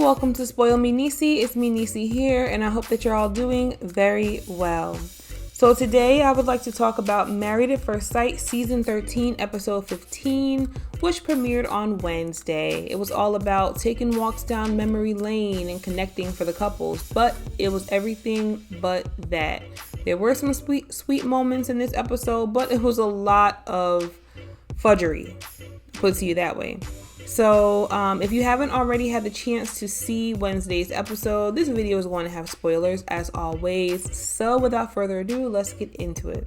welcome to Spoil Me Nisi. It's me Nisi here, and I hope that you're all doing very well. So today I would like to talk about Married at First Sight Season 13, Episode 15, which premiered on Wednesday. It was all about taking walks down memory lane and connecting for the couples, but it was everything but that. There were some sweet moments in this episode, but it was a lot of fudgery, put it to you that way. So if you haven't already had the chance to see Wednesday's episode, this video is going to have spoilers as always. So without further ado, let's get into it.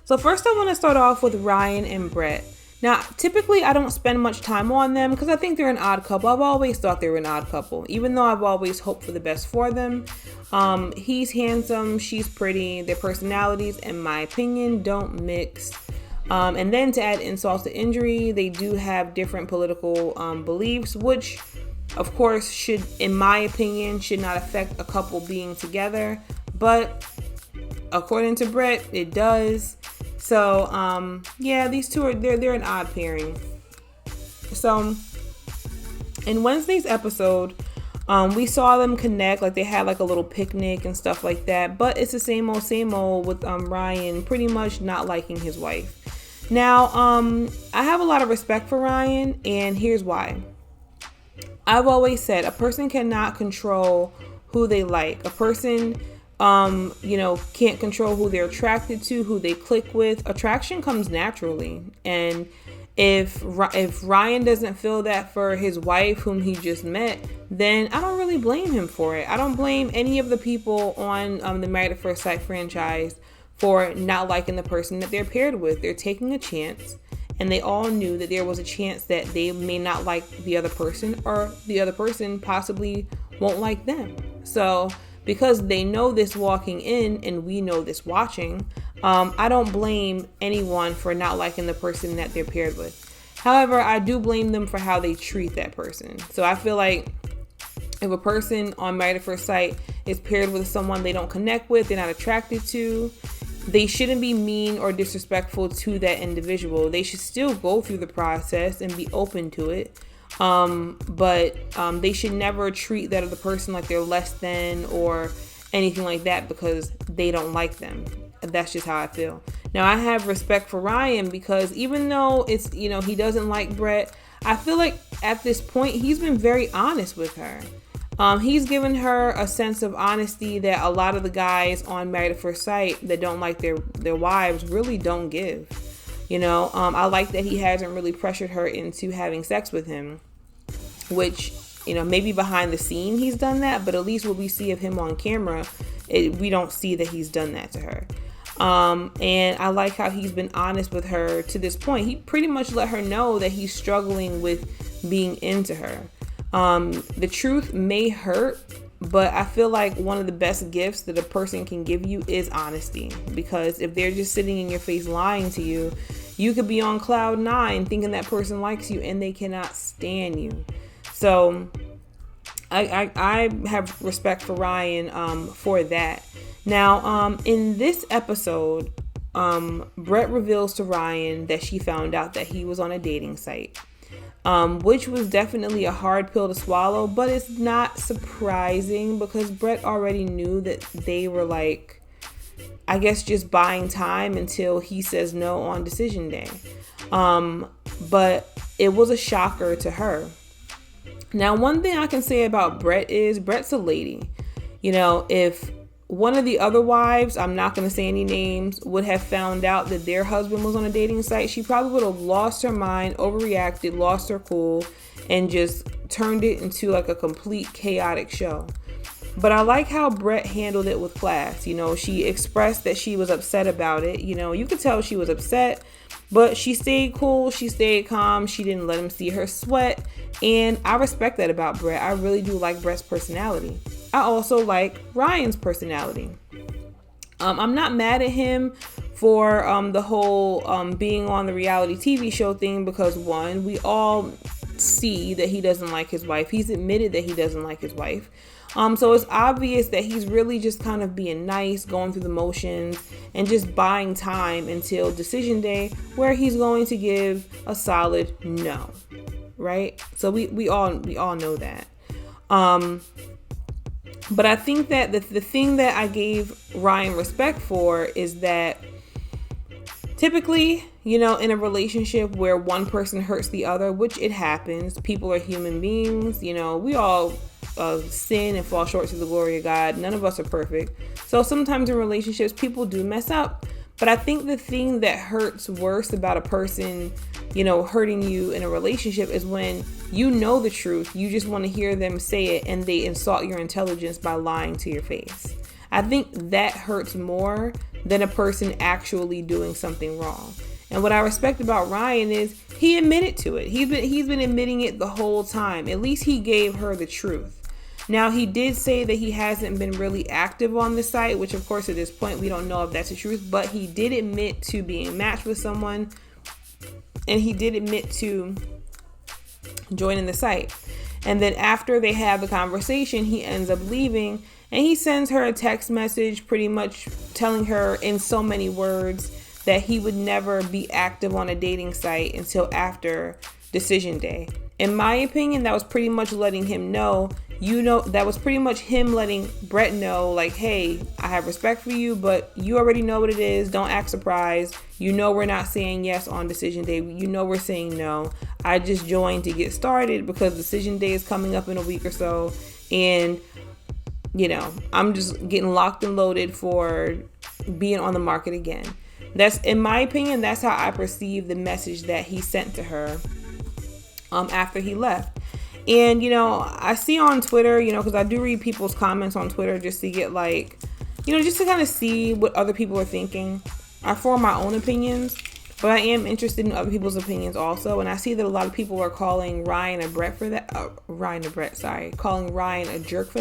So first I want to start off with Ryan and Brett. Now, typically I don't spend much time on them because I think they're an odd couple. I've always thought they were an odd couple, even though I've always hoped for the best for them. He's handsome, she's pretty. Their personalities, in my opinion, don't mix. And then to add insult to injury, they do have different political beliefs, which of course should, in my opinion, should not affect a couple being together. But according to Brett, it does. So yeah, these two are they're an odd pairing. So in Wednesday's episode, we saw them connect, like they had like a little picnic and stuff like that. But it's the same old with Ryan pretty much not liking his wife. Now, I have a lot of respect for Ryan, and here's why. I've always said a person cannot control who they like. A person, can't control who they're attracted to, who they click with. Attraction comes naturally. And if Ryan doesn't feel that for his wife, whom he just met, then I don't really blame him for it. I don't blame any of the people on the Married at First Sight franchise for not liking the person that they're paired with. They're taking a chance, and they all knew that there was a chance that they may not like the other person, or the other person possibly won't like them. So because they know this walking in, and we know this watching, I don't blame anyone for not liking the person that they're paired with. However, I do blame them for how they treat that person. So I feel like if a person on Married at First Sight is paired with someone they don't connect with, they're not attracted to, they shouldn't be mean or disrespectful to that individual. They should still go through the process and be open to it. But they should never treat that other person like they're less than or anything like that because they don't like them. That's just how I feel. Now, I have respect for Ryan because even though it's, he doesn't like Brett, I feel like at this point, he's been very honest with her. He's given her a sense of honesty that a lot of the guys on Married at First Sight that don't like their wives really don't give. I like that he hasn't really pressured her into having sex with him, which, maybe behind the scene he's done that, but at least what we see of him on camera, we don't see that he's done that to her. And I like how he's been honest with her to this point. He pretty much let her know that he's struggling with being into her. The truth may hurt, but I feel like one of the best gifts that a person can give you is honesty, because if they're just sitting in your face lying to you, you could be on cloud 9 thinking that person likes you and they cannot stand you. So I have respect for Ryan for that. Now, in this episode, Brett reveals to Ryan that she found out that he was on a dating site. Which was definitely a hard pill to swallow, but it's not surprising because Brett already knew that they were just buying time until he says no on decision day. But it was a shocker to her. Now, one thing I can say about Brett is Brett's a lady. If one of the other wives, I'm not going to say any names, would have found out that their husband was on a dating site, she probably would have lost her mind, overreacted, lost her cool, and just turned it into like a complete chaotic show. But I like how Brett handled it with class. She expressed that she was upset about it. You could tell she was upset, but she stayed cool, she stayed calm, she didn't let him see her sweat, and I respect that about Brett. I really do like Brett's personality. I also like Ryan's personality. I'm not mad at him for the whole being on the reality TV show thing because, one, we all see that he doesn't like his wife. He's admitted that he doesn't like his wife. So it's obvious that he's really just kind of being nice, going through the motions, and just buying time until decision day where he's going to give a solid no, right? So we all know that. But I think that the thing that I gave Ryan respect for is that typically, in a relationship where one person hurts the other, which it happens, people are human beings, we all sin and fall short to the glory of God. None of us are perfect. So sometimes in relationships, people do mess up. But I think the thing that hurts worse about a person, hurting you in a relationship is when you know the truth. You just want to hear them say it and they insult your intelligence by lying to your face. I think that hurts more than a person actually doing something wrong. And what I respect about Ryan is he admitted to it. He's been admitting it the whole time. At least he gave her the truth. Now, he did say that he hasn't been really active on the site, which of course at this point we don't know if that's the truth, but he did admit to being matched with someone, and he did admit to joining the site. And then after they have the conversation, he ends up leaving, and he sends her a text message pretty much telling her in so many words that he would never be active on a dating site until after decision day. In my opinion, that was pretty much letting him know, that was pretty much him letting Brett know, like, hey, I have respect for you, but you already know what it is. Don't act surprised. We're not saying yes on decision day. We're saying no. I just joined to get started because decision day is coming up in a week or so. And, I'm just getting locked and loaded for being on the market again. That's, in my opinion, that's how I perceive the message that he sent to her after he left. And, I see on Twitter, because I do read people's comments on Twitter just to get just to kind of see what other people are thinking. I form my own opinions, but I am interested in other people's opinions also. And I see that a lot of people are calling Ryan a jerk for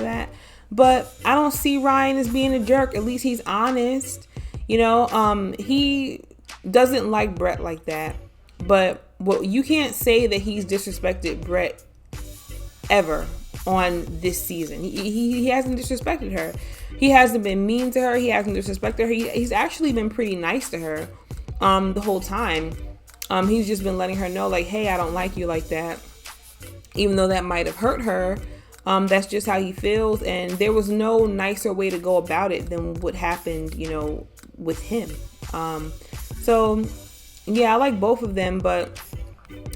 that. But I don't see Ryan as being a jerk. At least he's honest. He doesn't like Brett like that. But you can't say that he's disrespected Brett ever on this season. He hasn't disrespected her. He hasn't been mean to her. He hasn't disrespected her. He's actually been pretty nice to her the whole time. He's just been letting her know, like, hey, I don't like you like that. Even though that might have hurt her. That's just how he feels. And there was no nicer way to go about it than what happened, with him. So, yeah, I like both of them. But,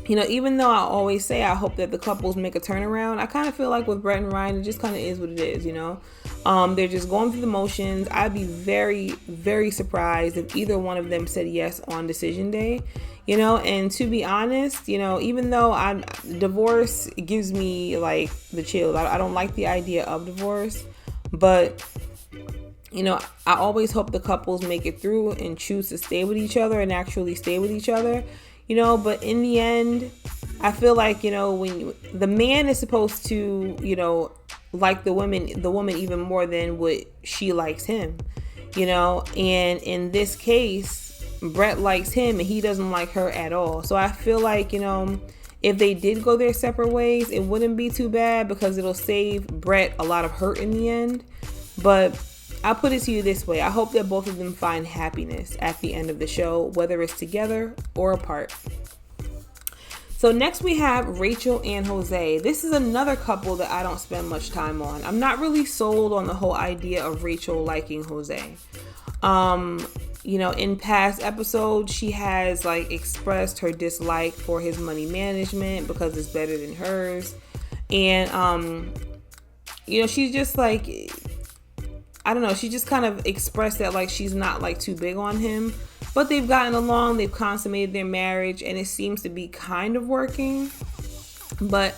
even though I always say I hope that the couples make a turnaround, I kind of feel like with Brett and Ryan, it just kind of is what it is, They're just going through the motions. I'd be very, very surprised if either one of them said yes on decision day, and to be honest, even though divorce gives me like the chills. I don't like the idea of divorce, but I always hope the couples make it through and choose to stay with each other and actually stay with each other, but in the end, I feel like, when the man is supposed to, like the woman even more than what she likes him, and in this case, Brett likes him and he doesn't like her at all. So I feel like, if they did go their separate ways, it wouldn't be too bad because it'll save Brett a lot of hurt in the end. But I'll put it to you this way. I hope that both of them find happiness at the end of the show, whether it's together or apart. So next we have Rachel and Jose. This is another couple that I don't spend much time on. I'm not really sold on the whole idea of Rachel liking Jose. In past episodes, she has expressed her dislike for his money management because it's better than hers. And, she's just I don't know, she just kind of expressed that she's not too big on him. But they've gotten along, they've consummated their marriage, and it seems to be kind of working. But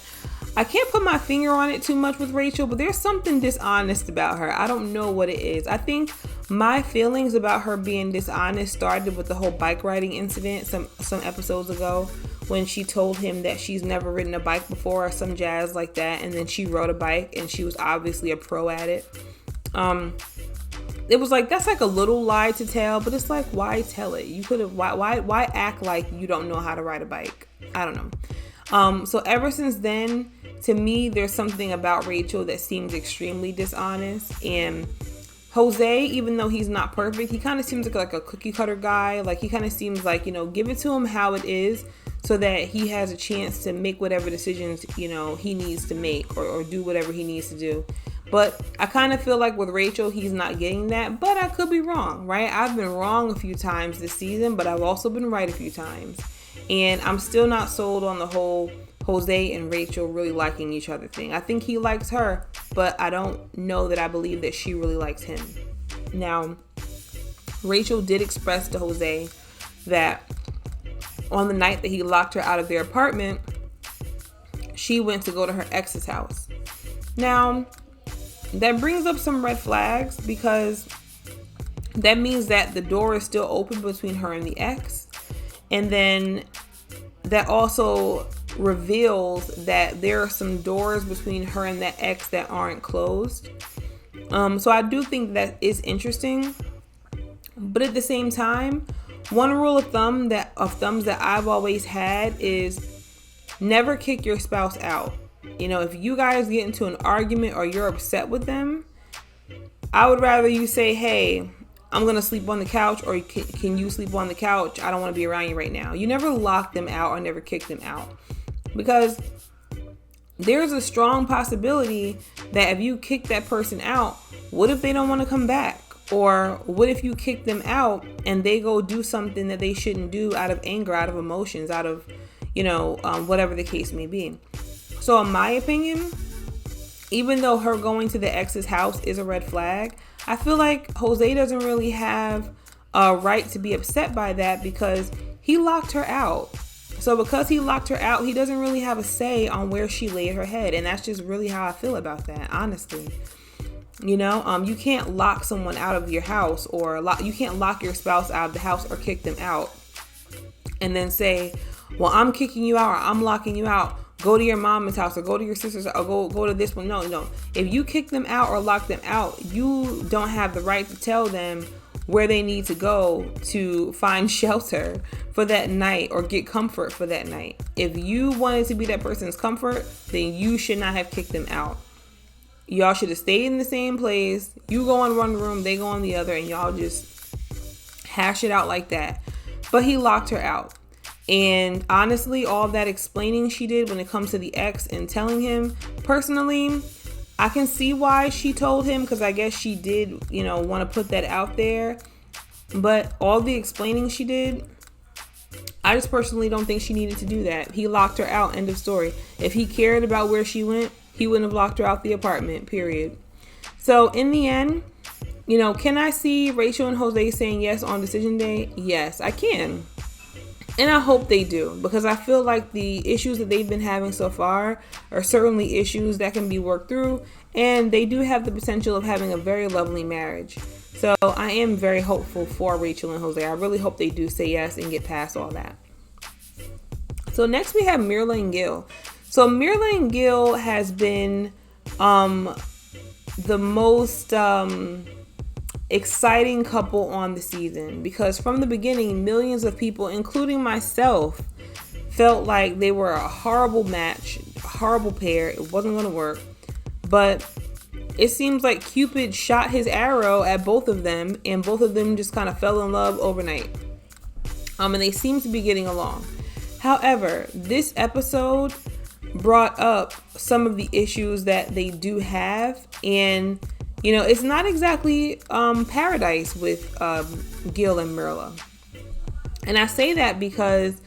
I can't put my finger on it too much with Rachel, but there's something dishonest about her. I don't know what it is. I think my feelings about her being dishonest started with the whole bike riding incident some episodes ago when she told him that she's never ridden a bike before or some jazz like that, and then she rode a bike and she was obviously a pro at it. It was that's a little lie to tell, but it's why tell it? You could have, why act like you don't know how to ride a bike? I don't know. So ever since then, to me, there's something about Rachel that seems extremely dishonest. And Jose, even though he's not perfect, he kind of seems like a cookie cutter guy. He kind of seems give it to him how it is. so that he has a chance to make whatever decisions, he needs to make or do whatever he needs to do. But I kind of feel like with Rachel, he's not getting that, but I could be wrong, right? I've been wrong a few times this season, but I've also been right a few times. And I'm still not sold on the whole Jose and Rachel really liking each other thing. I think he likes her, but I don't know that I believe that she really likes him. Now, Rachel did express to Jose that on the night that he locked her out of their apartment, she went to go to her ex's house. Now, that brings up some red flags because that means that the door is still open between her and the ex. And then that also reveals that there are some doors between her and that ex that aren't closed. So I do think that is interesting. But at the same time, one rule of thumbs that I've always had is never kick your spouse out. If you guys get into an argument or you're upset with them, I would rather you say, hey, I'm going to sleep on the couch, or can you sleep on the couch? I don't want to be around you right now. You never lock them out or never kick them out, because there's a strong possibility that if you kick that person out, what if they don't want to come back? Or what if you kick them out and they go do something that they shouldn't do out of anger, out of emotions, out of, whatever the case may be. So in my opinion, even though her going to the ex's house is a red flag, I feel like Jose doesn't really have a right to be upset by that because he locked her out. So because he locked her out, he doesn't really have a say on where she laid her head. And that's just really how I feel about that, honestly. You can't lock someone out of your house, or you can't lock your spouse out of the house or kick them out and then say, well, I'm kicking you out or I'm locking you out. Go to your mom's house or go to your sister's or go to this one. No. If you kick them out or lock them out, you don't have the right to tell them where they need to go to find shelter for that night or get comfort for that night. If you wanted to be that person's comfort, then you should not have kicked them out. Y'all should have stayed in the same place. You go in one room, they go in the other, and y'all just hash it out like that. But he locked her out. And honestly, all that explaining she did when it comes to the ex and telling him, personally, I can see why she told him, because I guess she did, want to put that out there. But all the explaining she did, I just personally don't think she needed to do that. He locked her out, end of story. If he cared about where she went, he wouldn't have locked her out the apartment, period. So in the end, can I see Rachel and Jose saying yes on decision day? Yes, I can. And I hope they do, because I feel like the issues that they've been having so far are certainly issues that can be worked through, and they do have the potential of having a very lovely marriage. So I am very hopeful for Rachel and Jose. I really hope they do say yes and get past all that. So next we have Mirla and Gil. So Mirla and Gil has been the most exciting couple on the season, because from the beginning, millions of people, including myself, felt like they were a horrible match, a horrible pair. It wasn't going to work. But it seems like Cupid shot his arrow at both of them, and both of them just kind of fell in love overnight. And they seem to be getting along. However, this episode brought up some of the issues that they do have, and it's not exactly paradise with Gil and Mirla. And I say that because,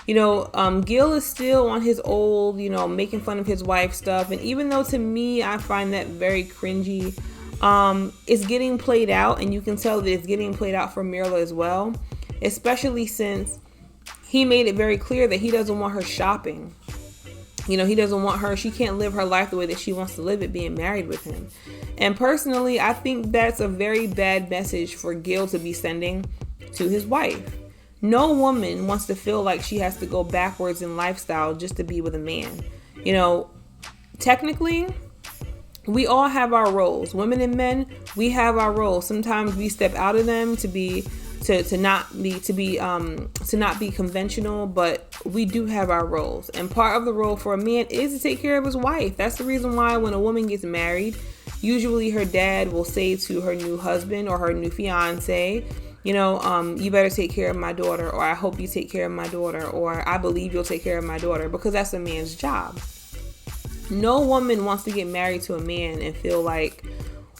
Gil is still on his old, making fun of his wife stuff. And even though to me, I find that very cringy, it's getting played out. And you can tell that it's getting played out for Mirla as well. Especially since he made it very clear that he doesn't want her shopping. He doesn't want her. She can't live her life the way that she wants to live it, being married with him. And personally, I think that's a very bad message for Gil to be sending to his wife. No woman wants to feel like she has to go backwards in lifestyle just to be with a man. Technically, we all have our roles. Women and men, we have our roles. Sometimes we step out of them to not be conventional, but we do have our roles. And part of the role for a man is to take care of his wife. That's the reason why when a woman gets married, usually her dad will say to her new husband or her new fiance, you better take care of my daughter, or I hope you take care of my daughter, or I believe you'll take care of my daughter, because that's a man's job. No woman wants to get married to a man and feel like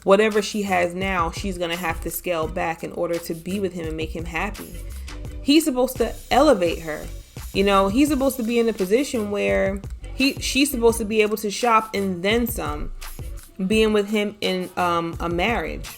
whatever she has now, she's going to have to scale back in order to be with him and make him happy. He's supposed to elevate her. He's supposed to be in a position where she's supposed to be able to shop and then some, being with him in a marriage.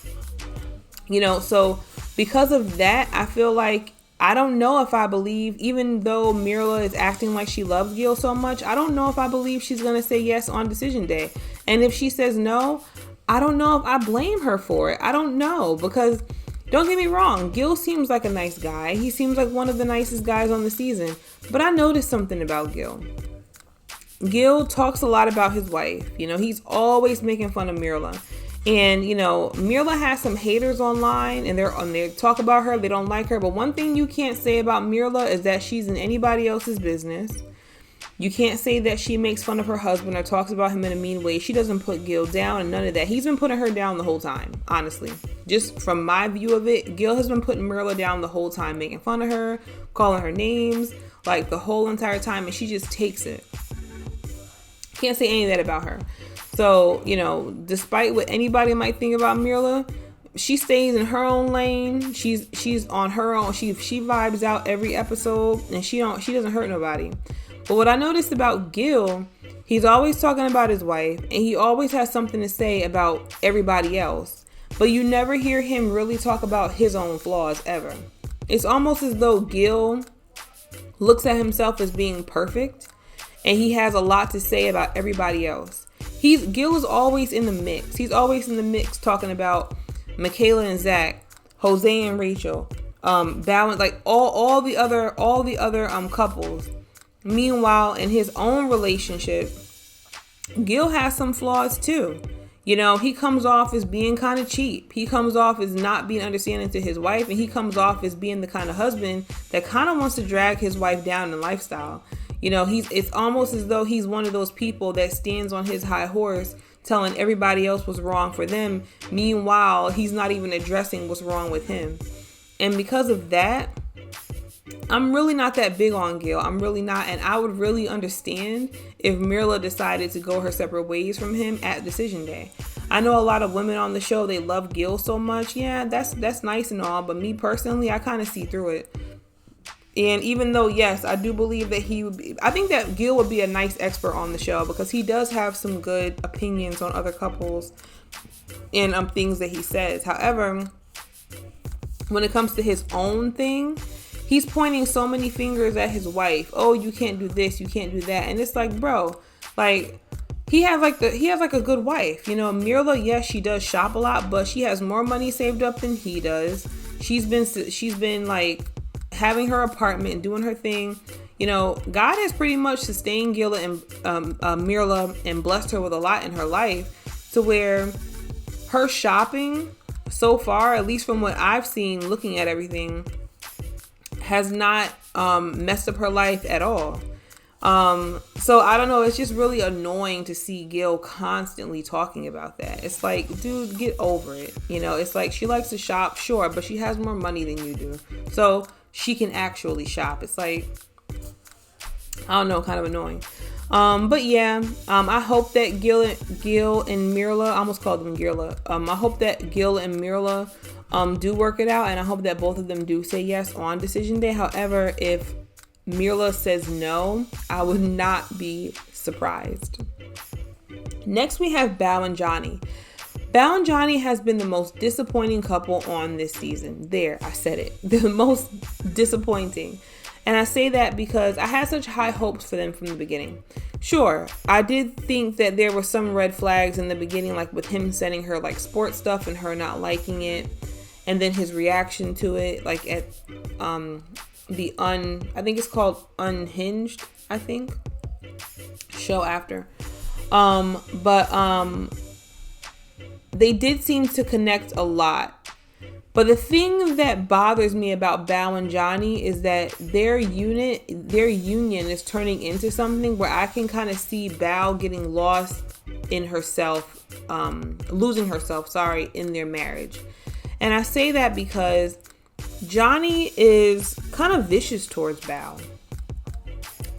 So because of that, I feel like, I don't know if I believe, even though Mirla is acting like she loves Gil so much, I don't know if I believe she's going to say yes on decision day. And if she says no, I don't know if I blame her for it. I don't know, because don't get me wrong, Gil seems like a nice guy. He seems like one of the nicest guys on the season. But I noticed something about Gil. Gil talks a lot about his wife. He's always making fun of Mirla. And, Mirla has some haters online, and they talk about her. They don't like her. But one thing you can't say about Mirla is that she's in anybody else's business. You can't say that she makes fun of her husband or talks about him in a mean way. She doesn't put Gil down and none of that. He's been putting her down the whole time, honestly. Just from my view of it, Gil has been putting Mirla down the whole time, making fun of her, calling her names, like the whole entire time, and she just takes it. Can't say any of that about her. So, despite what anybody might think about Mirla, she stays in her own lane. She's on her own. She vibes out every episode, and she doesn't hurt nobody. But what I noticed about Gil, he's always talking about his wife, and he always has something to say about everybody else. But you never hear him really talk about his own flaws ever. It's almost as though Gil looks at himself as being perfect, and he has a lot to say about everybody else. Gil is always in the mix. He's always in the mix talking about Michaela and Zach, Jose and Rachel, Bao and, like all the other couples. Meanwhile, in his own relationship, Gil has some flaws too. He comes off as being kind of cheap. He comes off as not being understanding to his wife, and he comes off as being the kind of husband that kind of wants to drag his wife down in lifestyle. It's almost as though he's one of those people that stands on his high horse telling everybody else what's wrong for them. Meanwhile, he's not even addressing what's wrong with him. And because of that, I'm really not that big on Gil. I'm really not. And I would really understand if Mirla decided to go her separate ways from him at decision day. I know a lot of women on the show, they love Gil so much. Yeah, that's nice and all. But me personally, I kind of see through it. And even though, yes, I do believe that I think that Gil would be a nice expert on the show, because he does have some good opinions on other couples and things that he says. However, when it comes to his own thing, he's pointing so many fingers at his wife. Oh, you can't do this, you can't do that. And it's like, bro, like, he has like a good wife. Mirla, yes, she does shop a lot, but she has more money saved up than he does. She's been like having her apartment and doing her thing. God has pretty much sustained Gil and Mirla and blessed her with a lot in her life, to where her shopping so far, at least from what I've seen looking at everything, has not messed up her life at all. So I don't know, it's just really annoying to see Gil constantly talking about that. It's like, dude, get over it. It's like, she likes to shop, sure, but she has more money than you do, so she can actually shop. It's like, I don't know, kind of annoying. But yeah, I hope that Gil and Mirla, I almost called them Girla. I hope that Gil and Mirla do work it out, and I hope that both of them do say yes on decision day. However, if Mirla says no, I would not be surprised. Next, we have Bao and Johnny. Bao and Johnny has been the most disappointing couple on this season. There, I said it. The most disappointing. And I say that because I had such high hopes for them from the beginning. Sure, I did think that there were some red flags in the beginning, like with him sending her like sports stuff and her not liking it. And then his reaction to it, like at I think it's called Unhinged, I think. Show after. They did seem to connect a lot. But the thing that bothers me about Bao and Johnny is that their union is turning into something where I can kind of see Bao getting lost in herself, losing herself, in their marriage. And I say that because Johnny is kind of vicious towards Bao.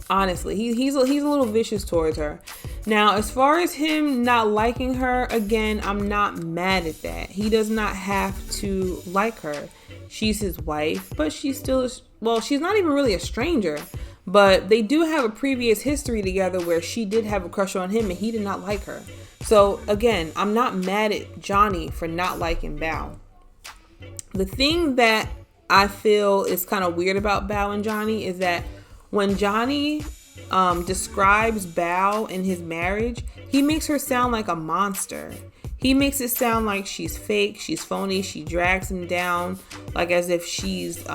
Honestly, he's a little vicious towards her. Now, as far as him not liking her, again, I'm not mad at that. He does not have to like her. She's his wife, but she's still, well, she's not even really a stranger. But they do have a previous history together where she did have a crush on him and he did not like her. So, again, I'm not mad at Johnny for not liking Bao. The thing that I feel is kind of weird about Bao and Johnny is that when Johnny describes Bao and his marriage, he makes her sound like a monster. He makes it sound like she's fake, she's phony, she drags him down, like as if she's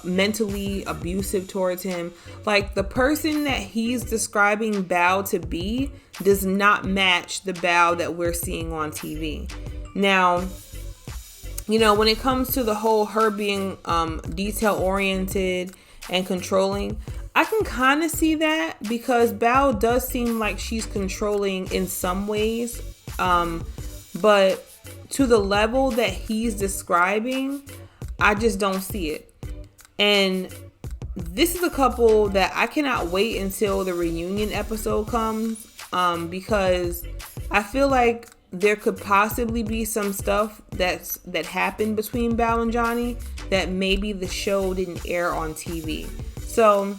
mentally abusive towards him. Like the person that he's describing Bao to be does not match the Bao that we're seeing on TV. Now, you know, when it comes to the whole her being detail-oriented and controlling, I can kind of see that because Bao does seem like she's controlling in some ways. But to the level that he's describing, I just don't see it. And this is a couple that I cannot wait until the reunion episode comes because I feel like there could possibly be some stuff that happened between Bao and Johnny that maybe the show didn't air on TV. So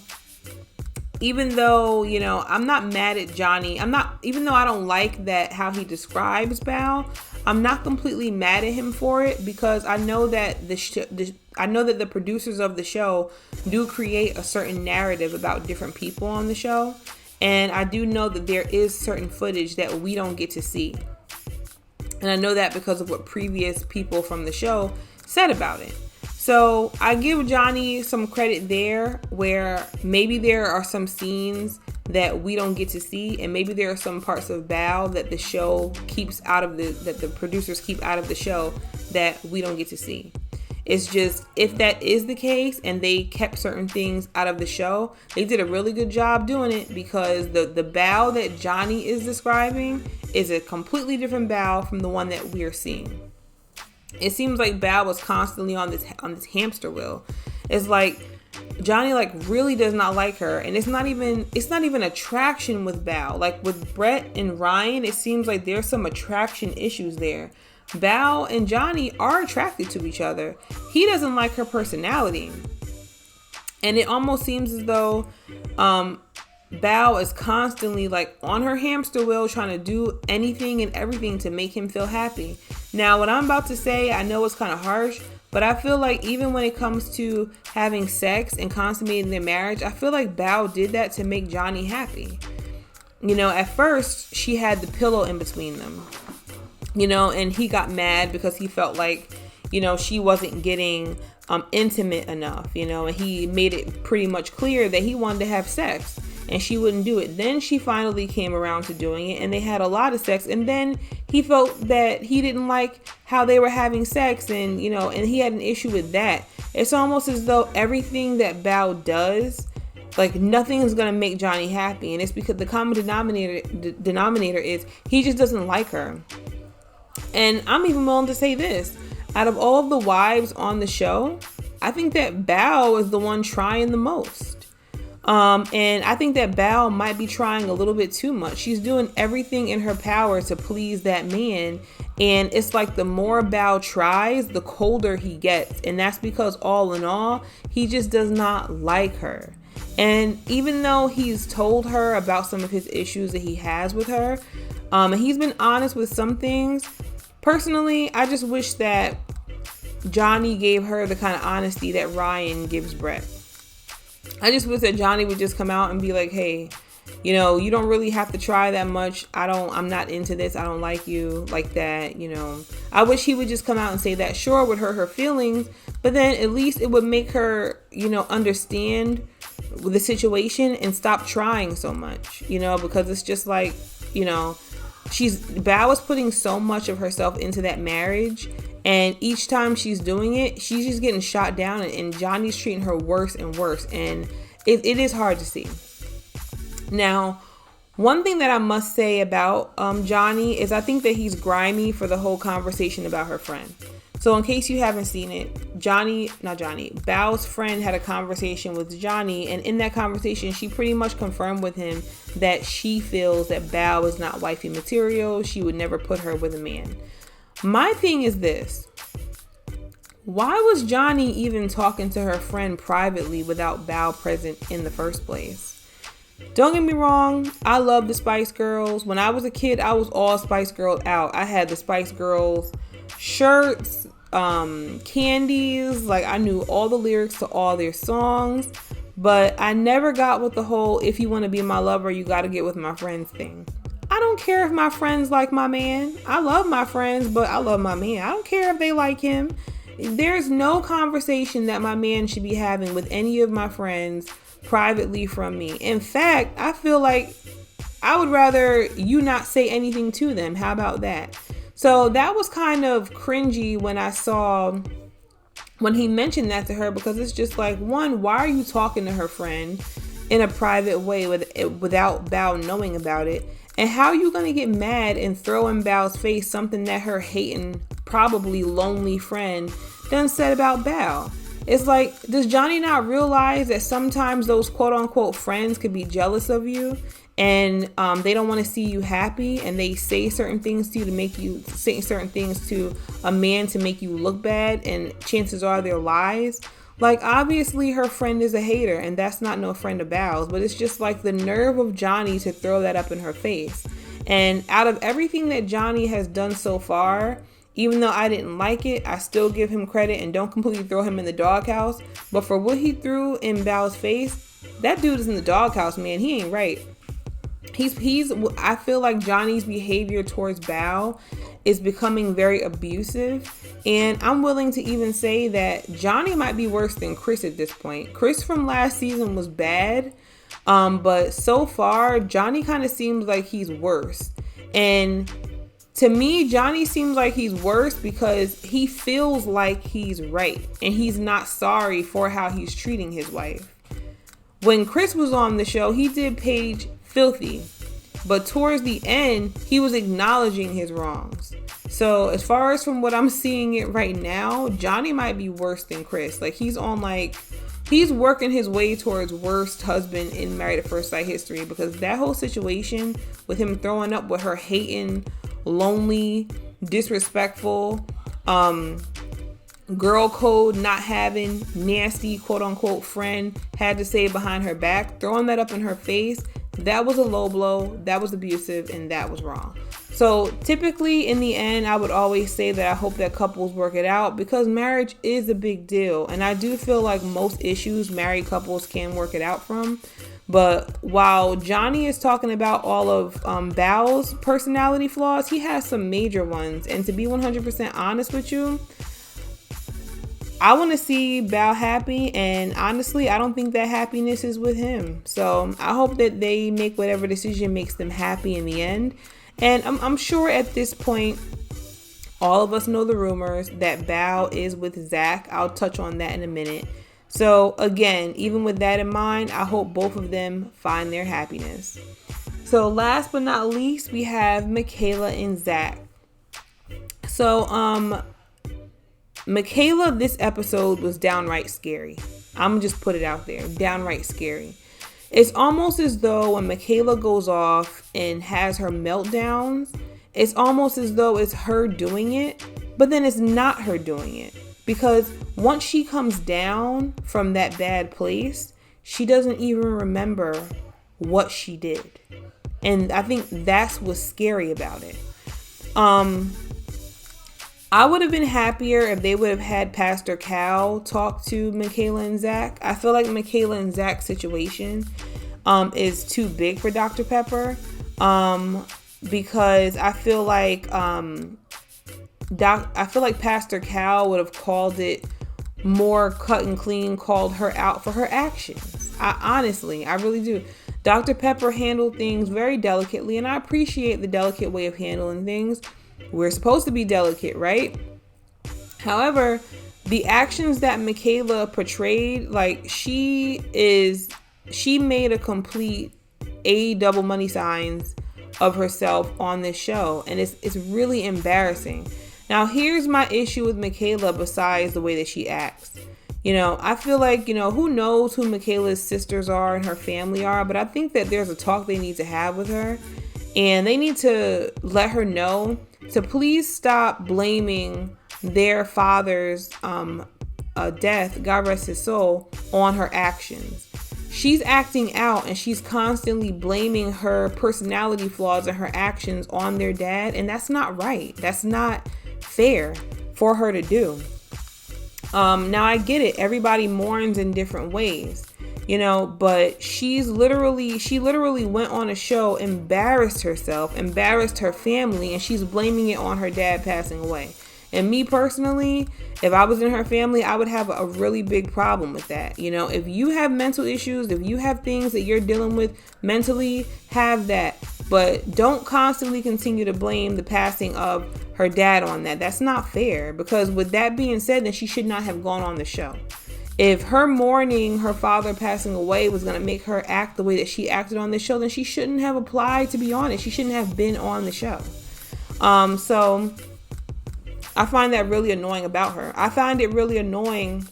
even though, you know, I'm not mad at Johnny, even though I don't like that how he describes Bao, I'm not completely mad at him for it because I know that the producers of the show do create a certain narrative about different people on the show, and I do know that there is certain footage that we don't get to see. And I know that because of what previous people from the show said about it. So I give Johnny some credit there where maybe there are some scenes that we don't get to see, and maybe there are some parts of Bao that the show keeps out of that the producers keep out of the show that we don't get to see. It's just, if that is the case and they kept certain things out of the show, they did a really good job doing it because the Bao that Johnny is describing is a completely different Bao from the one that we're seeing. It seems like Bao was constantly on this hamster wheel. It's like Johnny like really does not like her, and it's not even attraction with Bao. Like with Brett and Ryan, it seems like there's some attraction issues there. Bao and Johnny are attracted to each other. He doesn't like her personality, and it almost seems as though Bao is constantly like on her hamster wheel trying to do anything and everything to make him feel happy. Now, what I'm about to say, I know it's kind of harsh, but I feel like even when it comes to having sex and consummating their marriage, I feel like Bao did that to make Johnny happy. You know, at first, she had the pillow in between them, you know, and he got mad because he felt like, you know, she wasn't getting intimate enough, you know, and he made it pretty much clear that he wanted to have sex. And she wouldn't do it. Then she finally came around to doing it, and they had a lot of sex. And then he felt that he didn't like how they were having sex, and you know, and he had an issue with that. It's almost as though everything that Bao does, like nothing is gonna make Johnny happy, and it's because the common denominator is he just doesn't like her. And I'm even willing to say this: out of all of the wives on the show, I think that Bao is the one trying the most. And I think that Bao might be trying a little bit too much. She's doing everything in her power to please that man. And it's like the more Bao tries, the colder he gets. And that's because all in all, he just does not like her. And even though he's told her about some of his issues that he has with her, and he's been honest with some things, personally, I just wish that Johnny gave her the kind of honesty that Ryan gives Brett. I just wish that Johnny would just come out and be like, hey, you know, you don't really have to try that much. I'm not into this. I don't like you like that. You know, I wish he would just come out and say that. Sure, it would hurt her feelings, but then at least it would make her, you know, understand the situation and stop trying so much, you know, because it's just like, you know, Bao is putting so much of herself into that marriage. And each time she's doing it, she's just getting shot down, and Johnny's treating her worse and worse. And it is hard to see. Now, one thing that I must say about Johnny is I think that he's grimy for the whole conversation about her friend. So in case you haven't seen it, Bao's friend had a conversation with Johnny, and in that conversation, she pretty much confirmed with him that she feels that Bao is not wifey material. She would never put her with a man. My thing is this. Why was Johnny even talking to her friend privately without Bao present in the first place? Don't get me wrong, I love the Spice Girls. When I was a kid, I was all Spice Girls out. I had the Spice Girls shirts, candies, like I knew all the lyrics to all their songs, but I never got with the whole, if you want to be my lover, you got to get with my friends thing. I don't care if my friends like my man. I love my friends, but I love my man. I don't care if they like him. There's no conversation that my man should be having with any of my friends privately from me. In fact, I feel like I would rather you not say anything to them. How about that? So that was kind of cringy when he mentioned that to her, because it's just like, one, why are you talking to her friend in a private way without Bao knowing about it? And how are you going to get mad and throw in Bao's face something that her hating, probably lonely friend done said about Bao? It's like, does Johnny not realize that sometimes those quote unquote friends could be jealous of you, and they don't want to see you happy, and they say certain things to you say certain things to a man to make you look bad, and chances are they're lies? Like, obviously her friend is a hater, and that's not no friend of Bao's, but it's just like the nerve of Johnny to throw that up in her face. And out of everything that Johnny has done so far, even though I didn't like it, I still give him credit and don't completely throw him in the doghouse. But for what he threw in Bao's face, that dude is in the doghouse, man. He ain't right. I feel like Johnny's behavior towards Bao is becoming very abusive. And I'm willing to even say that Johnny might be worse than Chris at this point. Chris from last season was bad. But so far, Johnny kind of seems like he's worse. And to me, Johnny seems like he's worse because he feels like he's right, and he's not sorry for how he's treating his wife. When Chris was on the show, he did Paige filthy, but towards the end, he was acknowledging his wrongs. So as far as from what I'm seeing it right now, Johnny might be worse than Chris. Like, he's working his way towards worst husband in Married at First Sight history, because that whole situation with him throwing up with her hating, lonely, disrespectful, girl code not having, nasty quote unquote friend had to say behind her back, throwing that up in her face, that was a low blow, that was abusive, and that was wrong. So typically in the end, I would always say that I hope that couples work it out, because marriage is a big deal, and I do feel like most issues married couples can work it out from. But while Johnny is talking about all of Bao's personality flaws, he has some major ones. And to be 100% honest with you, I want to see Bao happy. And honestly, I don't think that happiness is with him. So I hope that they make whatever decision makes them happy in the end. And I'm sure at this point, all of us know the rumors that Bao is with Zach. I'll touch on that in a minute. So again, even with that in mind, I hope both of them find their happiness. So last but not least, we have Michaela and Zach. So Michaela, this episode was downright scary. I'm gonna just put it out there, downright scary. It's almost as though when Michaela goes off and has her meltdowns, it's almost as though it's her doing it, but then it's not her doing it. Because once she comes down from that bad place, she doesn't even remember what she did. And I think that's what's scary about it. I would have been happier if they would have had Pastor Cal talk to Michaela and Zach. I feel like Michaela and Zach's situation is too big for Dr. Pepper. Because I feel like Pastor Cal would have called it more cut and clean, called her out for her actions. I really do. Dr. Pepper handled things very delicately, and I appreciate the delicate way of handling things. We're supposed to be delicate, right? However, the actions that Michaela portrayed, like she made a complete double money signs of herself on this show, and it's really embarrassing. Now, here's my issue with Michaela besides the way that she acts. I feel like, who knows who Michaela's sisters are and her family are, but I think that there's a talk they need to have with her, and they need to let her know to please stop blaming their father's death, God rest his soul, on her actions. She's acting out and she's constantly blaming her personality flaws and her actions on their dad, and that's not right. That's not fair for her to do. Now I get it. Everybody mourns in different ways, but she literally went on a show, embarrassed herself, embarrassed her family, and she's blaming it on her dad passing away. And me personally, if I was in her family, I would have a really big problem with that. If you have mental issues, if you have things that you're dealing with mentally, have that. But don't constantly continue to blame the passing of her dad on that. That's not fair, because with that being said, then she should not have gone on the show. If her mourning her father passing away was going to make her act the way that she acted on the show, then she shouldn't have applied to be on it. She shouldn't have been on the show. So I find that really annoying about her. I find it really annoying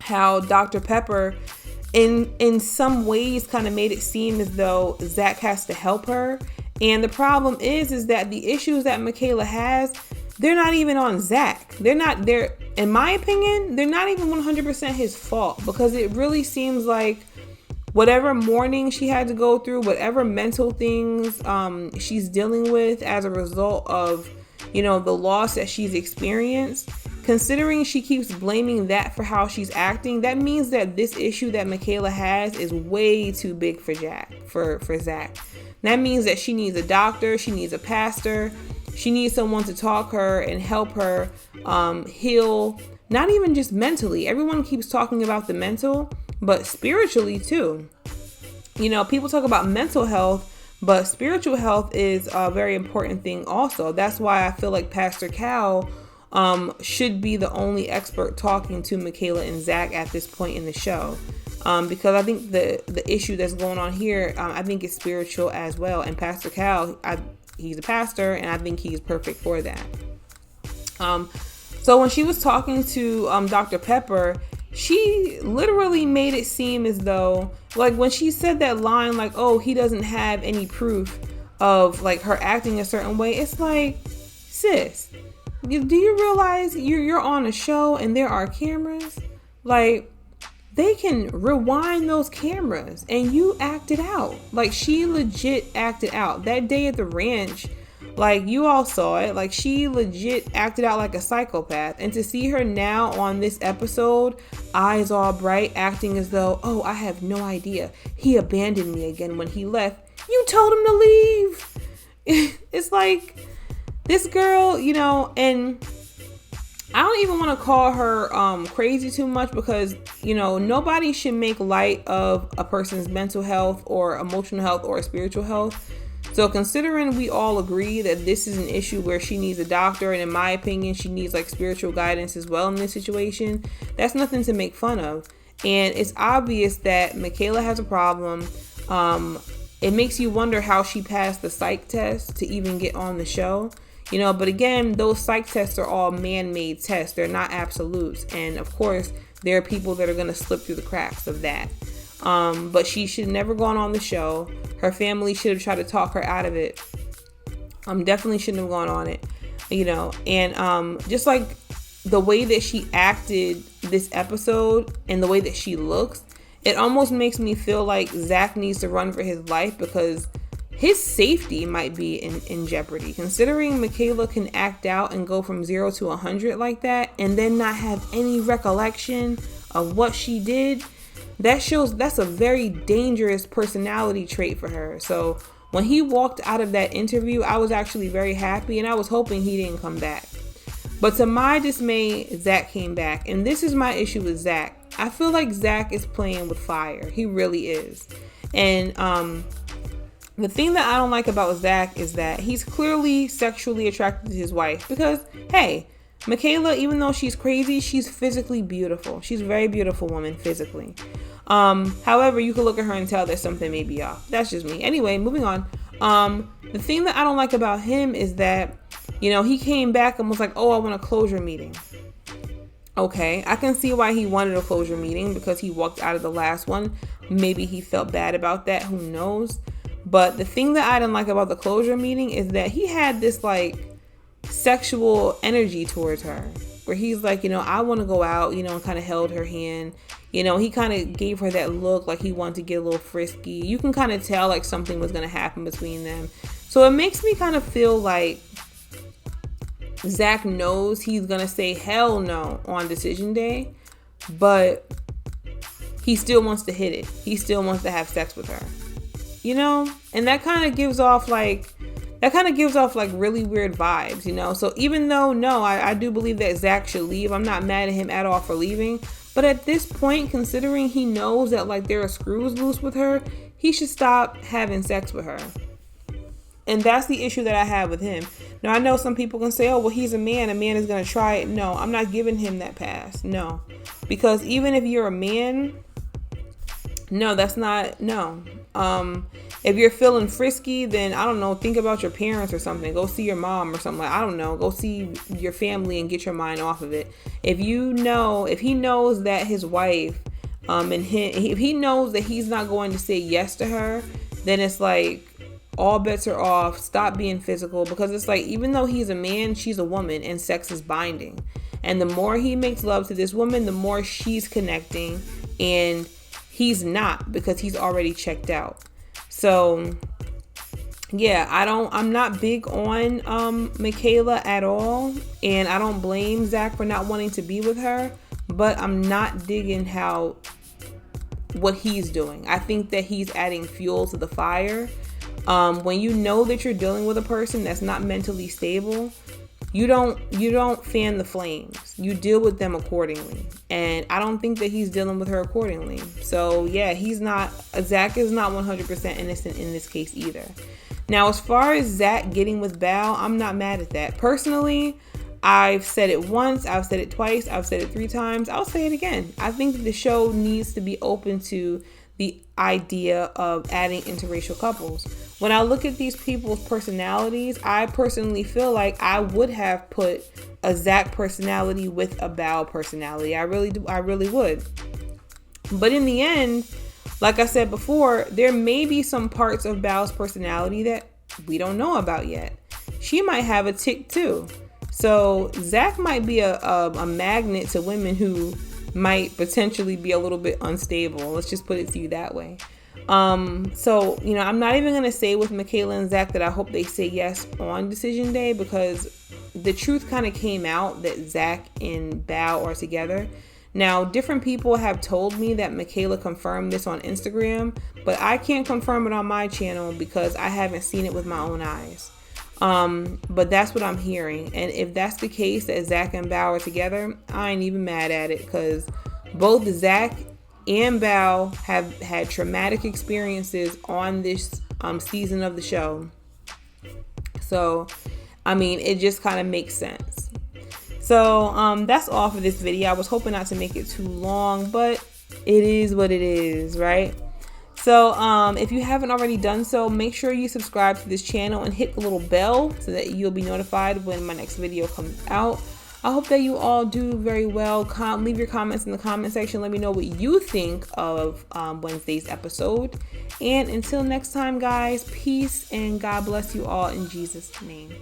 how Dr. Pepper in some ways kind of made it seem as though Zach has to help her. And the problem is that the issues that Michaela has, they're not even on Zach. They're in my opinion, they're not even 100% his fault, because it really seems like whatever mourning she had to go through, whatever mental things she's dealing with as a result of the loss that she's experienced, considering she keeps blaming that for how she's acting, that means that this issue that Michaela has is way too big for Zach. That means that she needs a doctor, she needs a pastor, she needs someone to talk her and help her heal, not even just mentally. Everyone keeps talking about the mental, but spiritually too. People talk about mental health, but spiritual health is a very important thing also. That's why I feel like Pastor Cal should be the only expert talking to Michaela and Zach at this point in the show. Because I think the issue that's going on here, I think is spiritual as well. And Pastor Cal, he's a pastor, and I think he's perfect for that. So when she was talking to Dr. Pepper, she literally made it seem as though, like when she said that line, like, oh, he doesn't have any proof of like her acting a certain way. It's like, sis, do you realize you're on a show and there are cameras? Like, they can rewind those cameras and you acted out. Like, she legit acted out. That day at the ranch, like, you all saw it. Like, she legit acted out like a psychopath. And to see her now on this episode, eyes all bright, acting as though, oh, I have no idea. He abandoned me again when he left. You told him to leave. It's like, this girl, and I don't even want to call her crazy too much, because, nobody should make light of a person's mental health or emotional health or spiritual health. So considering we all agree that this is an issue where she needs a doctor, and in my opinion, she needs like spiritual guidance as well in this situation, that's nothing to make fun of. And it's obvious that Michaela has a problem. It makes you wonder how she passed the psych test to even get on the show. But again, those psych tests are all man-made tests. They're not absolutes. And of course, there are people that are going to slip through the cracks of that. But she should never gone on the show. Her family should have tried to talk her out of it. Definitely shouldn't have gone on it, and just like the way that she acted this episode and the way that she looks, it almost makes me feel like Zach needs to run for his life, because his safety might be in jeopardy. Considering Michaela can act out and go from 0 to 100 like that and then not have any recollection of what she did, that shows that's a very dangerous personality trait for her. So when he walked out of that interview, I was actually very happy, and I was hoping he didn't come back. But to my dismay, Zach came back. And this is my issue with Zach. I feel like Zach is playing with fire. He really is. And the thing that I don't like about Zach is that he's clearly sexually attracted to his wife. Because, hey, Michaela, even though she's crazy, she's physically beautiful. She's a very beautiful woman physically. However, you can look at her and tell that something may be off. That's just me. Anyway, moving on. The thing that I don't like about him is that He came back and was like, oh, I want a closure meeting. Okay, I can see why he wanted a closure meeting because he walked out of the last one. Maybe he felt bad about that. Who knows? But the thing that I didn't like about the closure meeting is that he had this like sexual energy towards her where he's like, I want to go out, and kind of held her hand. He kind of gave her that look like he wanted to get a little frisky. You can kind of tell like something was going to happen between them. So it makes me kind of feel like Zach knows he's going to say hell no on decision day, but he still wants to hit it. He still wants to have sex with her, and that kind of gives off like really weird vibes, So even though, no, I do believe that Zach should leave. I'm not mad at him at all for leaving. But at this point, considering he knows that like there are screws loose with her, he should stop having sex with her. And that's the issue that I have with him. Now, I know some people can say, oh, well, he's a man. A man is going to try it. No, I'm not giving him that pass. No. Because even if you're a man, no, that's not, no. If you're feeling frisky, then I don't know, think about your parents or something. Go see your mom or something. Like, I don't know. Go see your family and get your mind off of it. If he knows that his wife, if he knows that he's not going to say yes to her, then it's like all bets are off. Stop being physical, because it's like, even though he's a man, she's a woman and sex is binding. And the more he makes love to this woman, the more she's connecting, and he's not, because he's already checked out. So yeah, I'm not big on Michaela at all, and I don't blame Zach for not wanting to be with her, but I'm not digging what he's doing. I think that he's adding fuel to the fire. When you know that you're dealing with a person that's not mentally stable, you don't fan the flames. You deal with them accordingly. And I don't think that he's dealing with her accordingly. So yeah, Zach is not 100% innocent in this case either. Now, as far as Zach getting with Bao, I'm not mad at that. Personally, I've said it once, I've said it twice, I've said it 3 times, I'll say it again. I think that the show needs to be open to the idea of adding interracial couples. When I look at these people's personalities, I personally feel like I would have put a Zach personality with a Bao personality. I really do. I really would. But in the end, like I said before, there may be some parts of Bao's personality that we don't know about yet. She might have a tick too. So Zach might be a magnet to women who might potentially be a little bit unstable. Let's just put it to you that way. So, I'm not even going to say with Michaela and Zach that I hope they say yes on decision day, because the truth kind of came out that Zach and Bao are together. Now, different people have told me that Michaela confirmed this on Instagram, but I can't confirm it on my channel because I haven't seen it with my own eyes. But that's what I'm hearing. And if that's the case, that Zach and Bao are together, I ain't even mad at it, because both Zach and Bao have had traumatic experiences on this season of the show. So, it just kind of makes sense. So, that's all for this video. I was hoping not to make it too long, but it is what it is, right? So, if you haven't already done so, make sure you subscribe to this channel and hit the little bell so that you'll be notified when my next video comes out. I hope that you all do very well. Leave your comments in the comment section. Let me know what you think of Wednesday's episode. And until next time, guys, peace and God bless you all in Jesus' name.